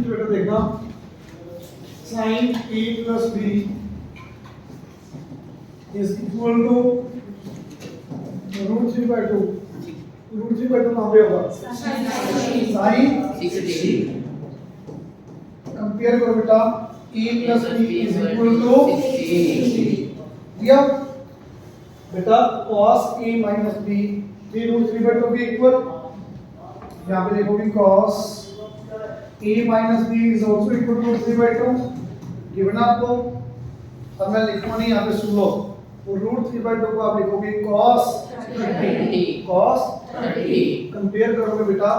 बेटा देखना sin a plus b is equal to root 3 by 2. root 3 by 2 कहाँ पे होगा? sin 60. कंपेयर करो बेटा a plus b is equal to 60. दिया बेटा cos a minus b 3 root 3 by 2 के इक्वल। यहाँ पे देखोगे cos a minus b is also equal to 3 by 2 given आपको। अब मैं लिखूंगा नहीं, यहाँ पे सुन लो। वो रूट 3 by 2 को आप लिखोगे cos 30 कंपेयर करोगे बेटा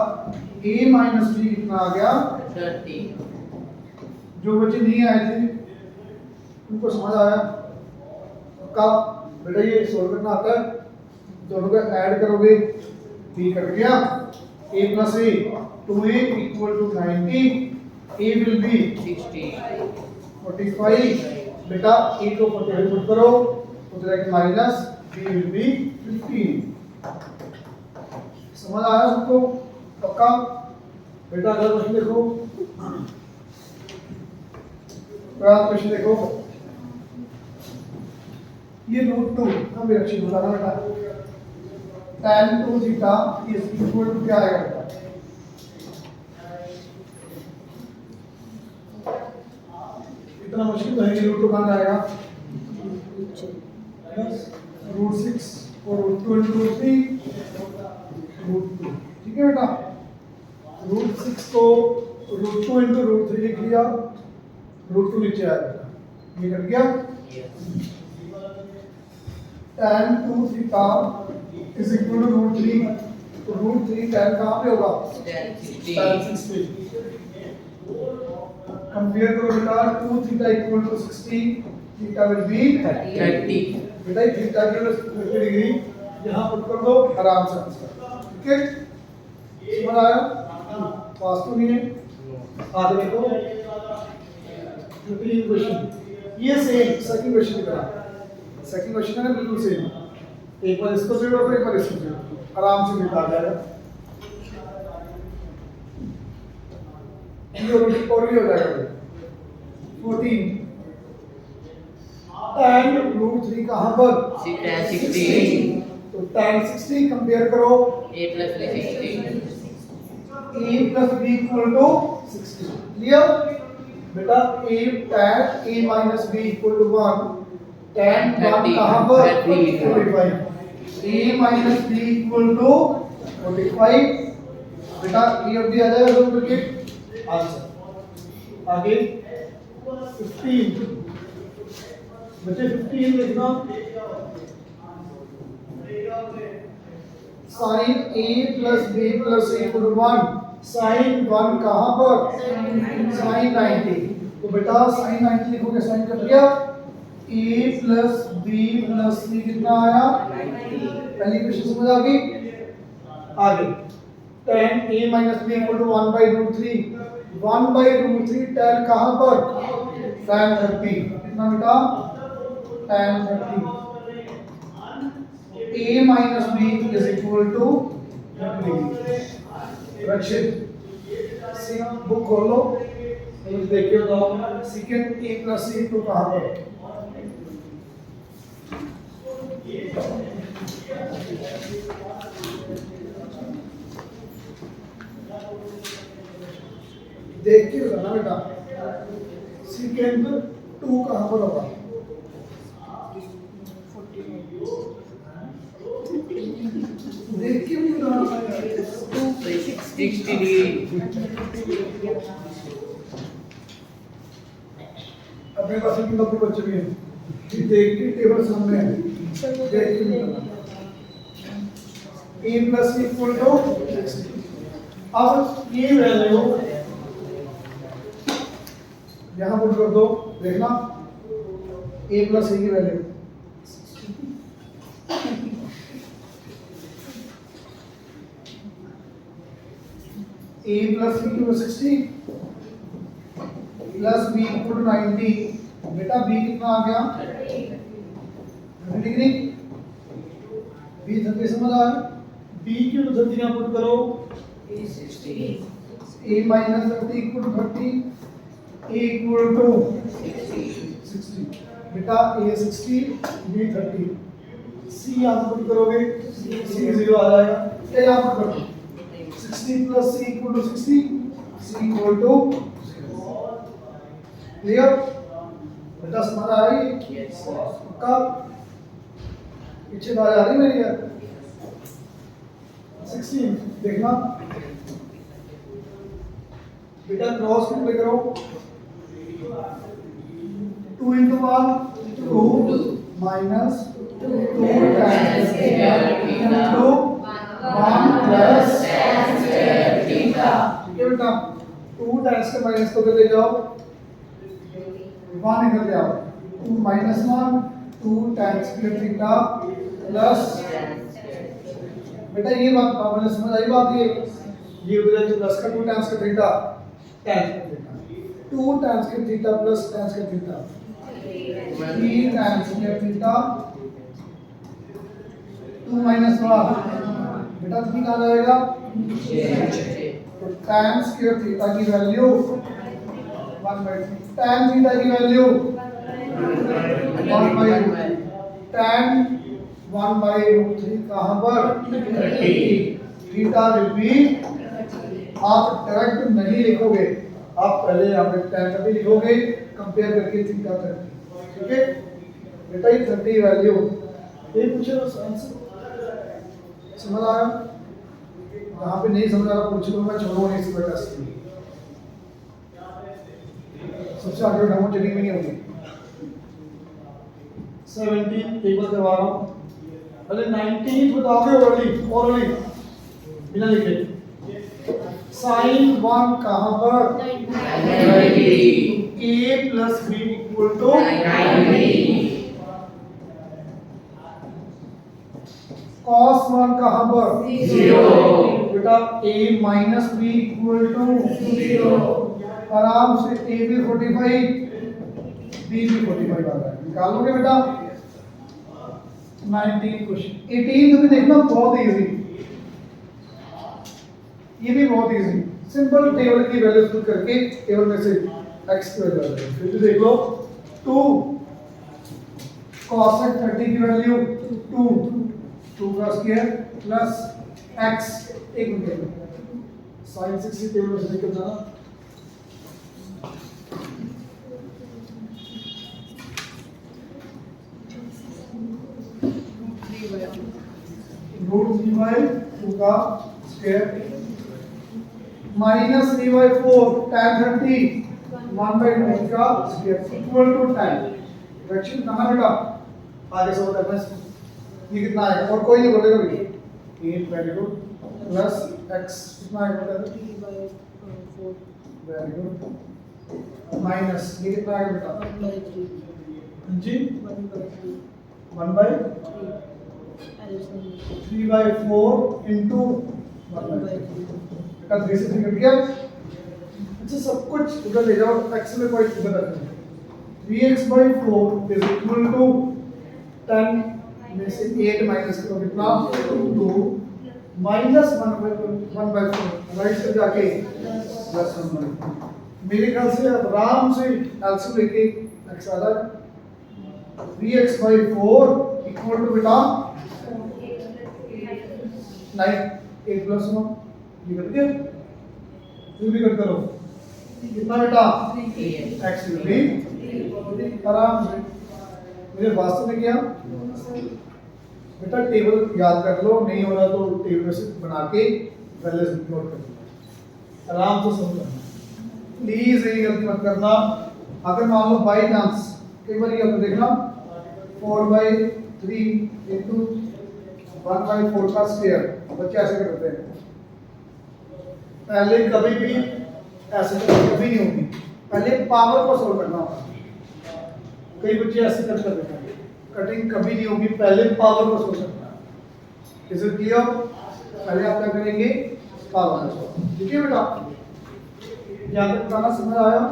a minus b कितना आ गया 30। जो बच्चे नहीं आए थे उनको समझ आया का बेटा ये सोल्व करना आता है। दोनों को ऐड करोगे b कट गया a plus a 2a equal to 90 a will be 60 45 बेटा a को 45 पुट करो तो direct minus b will be 15। समझ आया सबको पक्का? बेटा अगला क्वेश्चन देखो, क्वेश्चन देखो ये रूट 2 हम रिएक्शन बताना बेटा tan 2 theta is equal to क्या आएगा बेटा? इतना मुश्किल तो है ये रूट 2 कहाँ जाएगा? रूट 6 और रूट 2 इंटू रूट 3 रूट 2। ठीक है बेटा रूट 6 को रूट 2 इंटू रूट 3 लिख लिया, रूट 2 नीचे आया बेटा ये कट गया। tan 2 theta is equal to root 3 तो रूट 3 tan कहाँ पे होगा? tan 60। कंपेयर करो बेटा 2 theta equal to 60 theta will be 30 बेटा थीटा की 30 डिग्री यहाँ पुट कर दो आराम से आंसर। ठीक है समझ आया? पास तो नहीं है। आगे देखो क्वेश्चन ये सेम सेकंड क्वेश्चन की तरह सेकंड क्वेश्चन है ना बिल्कुल सेम। एक बार इसको जोड़ो फिर एक बार इसको जोड़ो आराम से मिटा जाएगा। ये और भी हो जाएगा 14 tan रूट 3 कहाँ पर? tan 60 तो tan 60 कंपेयर करो a plus b 60 a plus b equal to 60 clear बेटा a tan a minus b equal to 1 tan 1 कहाँ पर? 45 a minus b equal to 45 बेटा ये अब दिया जाएगा तो करके आंसर। आगे 15 बच्चे 15 लिखना sin a plus b plus c equal to 1 sin 1 कहाँ पर? sin 90 तो बेटा sin 90 लिखोगे sin कट गया a plus b plus c कितना आया 90। पहली क्वेश्चन समझ आ गई। आगे tan a minus b equal to 1 by root 3 1 by root 3 tan कहाँ पर? tan 30 कितना बेटा tan 30 a minus b is equal to 30 Rakshit सी बुक खोलो मुझे देखिए बताओ सेकंड a plus c तो कहाँ पर? देख के बताना बेटा सेकंड 2 कहाँ पर होगा? देख के भी बताना 60 डिग्री। अपने पास एक नंबर बच्चे भी हैं देख के टेबल सामने है देख के बताना a plus c equal to 60। अब ये वैल्यू यहाँ पुट कर दो देखना a plus c की value a plus b equal to 60 plus b equal to 90 बेटा b कितना आ गया 30 डिग्री b 30 समझ आया b की 30 यहाँ पुट करो a a minus 30 equal to 30, a equal to 60. बेटा a 60, b 30, c यहाँ पुट करोगे c 0 आ जाएगा, a यहाँ पुट करो 60 plus c equal to 60, c equal to 0. Clear? बेटा समझ आ रही है? का पीछे बात आ रही मेरी यार 16 देखना बेटा क्रॉस मल्टीप्लाई करो 2 into 1 2 minus 2 times into 1 plus tan square theta. ठीक है बेटा 2 times के माइनस को ले जाओ 1 निकल जाओ 2 minus 1 2 tan square theta plus बेटा ये बात आपने समझ आई बात ये उधर जो प्लस का 2 tan square theta tan square theta 2 tan square theta plus tan square theta 3 tan square theta 2 minus 1 बेटा 3 आ जाएगा तो tan square theta की वैल्यू 1/3 tan theta की वैल्यू 1/2 tan 1/3 कहाँ पर 30 थीटा विल बी आप डायरेक्ट नहीं लिखोगे आप पहले यहाँ पे tan का भी लिखोगे कंपेयर करके थीटा तक ठीक है बेटा ये 30 वैल्यू ये पूछे बस आंसर समझ आया यहाँ पे नहीं समझ आ रहा पूछ लो मैं छोड़ूंगा नहीं इस बेटा से सबसे आगे डेमो चेकिंग में नहीं होगी 17 एक बार करवा रहा हूँ पहले 19 बताओगे ओरली बिना लिखे sin 1 कहाँ पर 90 a plus b equal to 90 cos 1 कहाँ पर 0 बेटा a minus b equal to 0 आराम से a भी 45 b भी 45 आ रहा है निकालोगे बेटा 19 क्वेश्चन 18 तो भी देखना बहुत इजी ये भी बहुत इजी सिंपल टेबल की वैल्यू पुट करके टेबल में से x की वैल्यू आ जाएगी फिर भी देख लो 2 cos 30 की वैल्यू 2 का स्क्वायर प्लस x एक मिनट sin 60 टेबल में से निकल जाना रूट 3/2 का स्क्वायर माइनस 3/4 tan 30 1/2 का square equal to tan fraction कहां बेटा आगे से करना ये कितना आएगा और कोई नहीं बोलेगा भाई 8 वेरी गुड प्लस x कितना आएगा बेटा 3/4 वेरी गुड माइनस ये कितना आएगा बेटा जी 1/3 3/4 into 1/3 का 3 से 3 कट गया अच्छा सब कुछ उधर ले जाओ x में कोई उधर रखना 3x/4 इज इक्वल टू 10 में से 8 माइनस करो कितना 2 माइनस 1/4 राइट से जाके प्लस 1/4 मेरे ख्याल से आराम से एलसीएम लेके x आ जाए 3x/4 इक्वल टू बेटा 9 8 प्लस 1 ये कर दिया फिर भी कट करो कितना बेटा x विल बी आराम से मेरे वास्तव में क्या बेटा टेबल याद कर लो नहीं हो रहा तो टेबल में से बना के वैल्यूज नोट कर लो आराम से समझना प्लीज ये गलती मत करना अगर मान लो बाय चांस कई बार ये आपने देखना 4/3 into 1/4 का स्क्वायर बच्चे ऐसे करते हैं पहले कभी भी ऐसे कभी नहीं होगी पहले पावर को सोल्व करना होगा कई बच्चे ऐसे करते हैं कटिंग कभी नहीं होगी पहले पावर को सोल्व करना है इज इट क्लियर पहले आप क्या करेंगे पावर को ठीक है बेटा यहाँ तक बताना समझ आया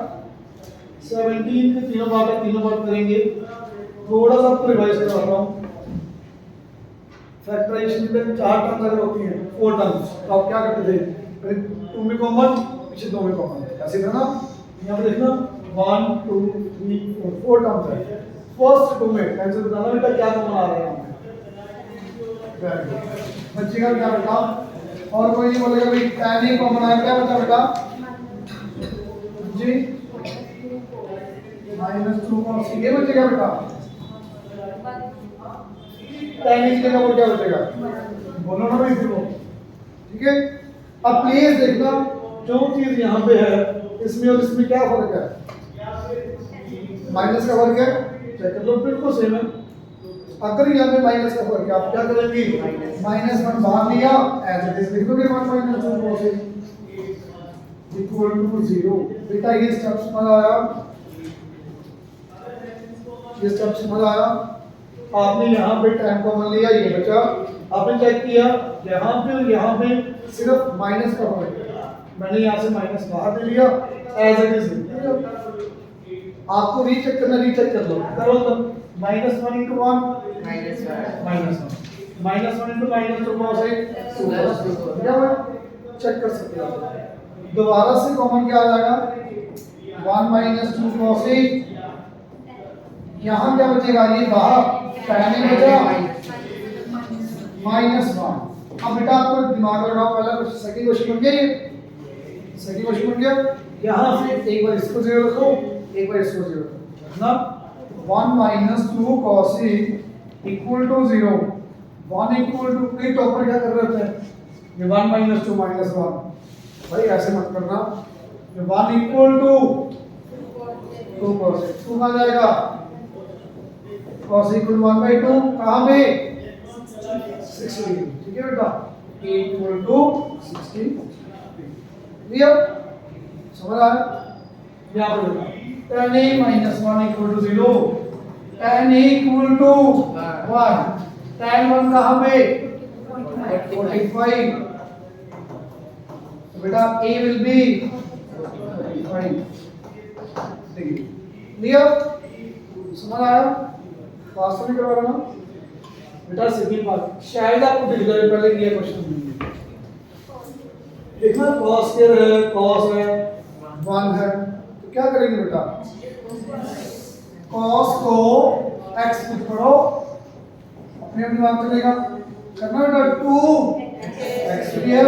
17 के तीनों बार करेंगे थोड़ा सा आपको रिवाइज करवाता हूँ फैक्टराइजेशन में 4 टर्म्स अगर होती हैं 4 टर्म्स तो आप क्या करते थे पहले 2 में कॉमन पीछे 2 में कॉमन है, ऐसे करना। यहाँ पे देखना 1 2 3 4 टर्म्स है। फर्स्ट 2 में कैंसिल बताना बेटा क्या कॉमन आ रहा है यहाँ पे। वेरी गुड, बचेगा क्या बेटा? और कोई नहीं बोलेगा भाई tan ही कॉमन आया, क्या बचा बेटा जी? -2 cos ये बचेगा बेटा। tan की जगह पर क्या बचेगा? बोलो ना भाई फिर, ठीक है। अब प्लीज देखना जो चीज यहाँ पे है इसमें और इसमें क्या फर्क है? माइनस का फर्क है, चेक कर लो, बिल्कुल सेम है। अगर यहाँ पे माइनस का फर्क है आप क्या करेंगे? -1 बाहर लिया, एज इट इज लिख दोगे 1 - 2 cos इक्वल टू 0। बेटा ये स्टेप समझ आया? ये स्टेप समझ आया? आपने यहाँ पे tan कॉमन लिया, ये बचा। आपने चेक किया यहाँ पे और यहाँ पे सिर्फ माइनस का फर्क है, मैंने यहाँ से माइनस बाहर दे लिया, एज इट इज। आपको रीचेक करना, रीचेक कर लो, करो तो -1 * 1 -1 -1 * -2 cos 2 क्या है? चेक कर सकते हो। दोबारा से कॉमन क्या आ जाएगा? 1 - 2 cos। यहाँ क्या बचेगा? ये बाहर tan बचा -1। अब बेटा आपको दिमाग लगाओ, पहला कुछ सेकंड क्वेश्चन बन गया, ये सेकंड क्वेश्चन बन गया। यहाँ से एक बार इसको 0 रखो, एक बार इसको 0 रखो ना। 1 - 2 cos equal to 0। 1 equal to के टॉपर क्या कर रहे थे? ये 1 - 2 - 1 भाई ऐसे मत करना। ये 1 इक्वल टू 2 cos 2 आ जाएगा। cos इक्वल 1/2 कहाँ पे? 60, ठीक है बेटा, इक्वल टू 60। क्लियर? समझ आ रहा है? यहाँ पर tan a - 1 equal to 0, tan a equal to 1, tan 1 कहाँ पे? 45। बेटा a will be 45 degree. Clear? समझ आया? वास्तव में करवा रहा हूँ बेटा, सेकंड पार्ट शायद आपको दिख जाए, पहले ये क्वेश्चन देखना। cos स्क्वायर है, cos है, 1 है, तो क्या करेंगे बेटा? cos को x पुट करो, अपने दिमाग चलेगा करना बेटा। 2x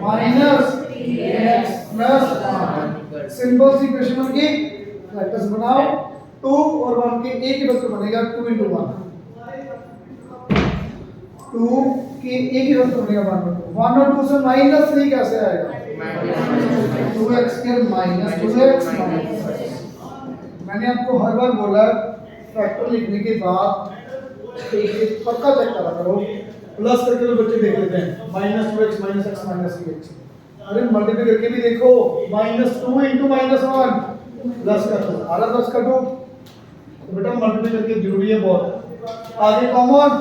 minus 3x plus 1। Simple सी इक्वेशन की प्रैक्टिस बनाओ। 2 और 1 के एक ही वक्त बनेगा 2 × 1। 2 के एक ही वक्त बनेगा 1 और 2 से -3 कैसे आएगा? 2x minus 2x minus. मैंने आपको हर बार बोला फैक्टर लिखने के बाद एक पक्का चेक करा करो, प्लस करके तो बच्चे देख लेते हैं -2x - x - 3x। अरे मल्टीप्लाई करके भी देखो, -2 × -1 प्लस कर दो, आधा प्लस कर दो, तो बेटा मल्टीप्लाई करके जरूरी है बहुत। आगे कॉमन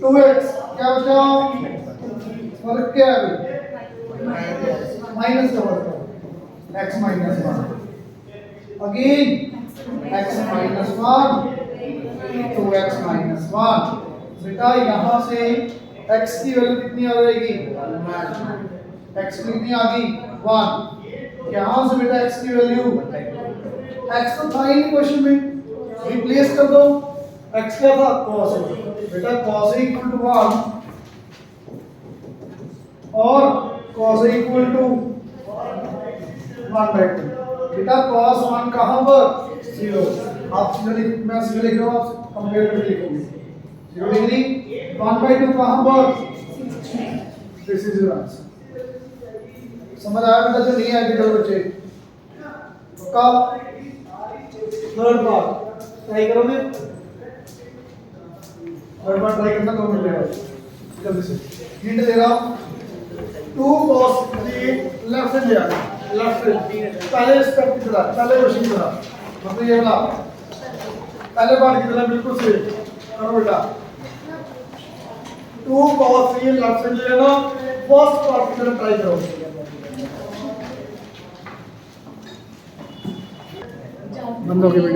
2x क्या बचा? फर्क क्या है? माइनस का फर्क है, x - 1 अगेन x - 1 2x - 1। बेटा यहाँ से x की वैल्यू कितनी आ जाएगी? x कितनी आ गई? 1। यहाँ से बेटा x की वैल्यू, x तो था ही नहीं क्वेश्चन में, रिप्लेस कर दो। x क्या था? cos। बेटा cos इक्वल टू 1 और cos इक्वल टू 1/2। बेटा cos 1 कहाँ पर? 0। आप सीधा मैं सीधा लिख रहा हूँ, आप कंपेयर करके लिखोगे 0 डिग्री। 1/2 कहाँ पर? This is your answer. समझ आया बेटा? जो नहीं आया बेटा बच्चे पक्का। थर्ड पार्ट ट्राई करोगे? थर्ड पार्ट ट्राई करना 2 मिनट लगेगा, जल्दी से हिंट दे रहा हूँ। 2 cos लेफ्ट से लिया, लेफ्ट से पहले स्टेप की तरह, पहले क्वेश्चन की तरह, मतलब ये वाला पहले पार्ट की तरह बिल्कुल से करो बेटा। 2 cos लेफ्ट से लेना, फर्स्ट पार्ट की तरह ट्राई करो। बंद हो गया।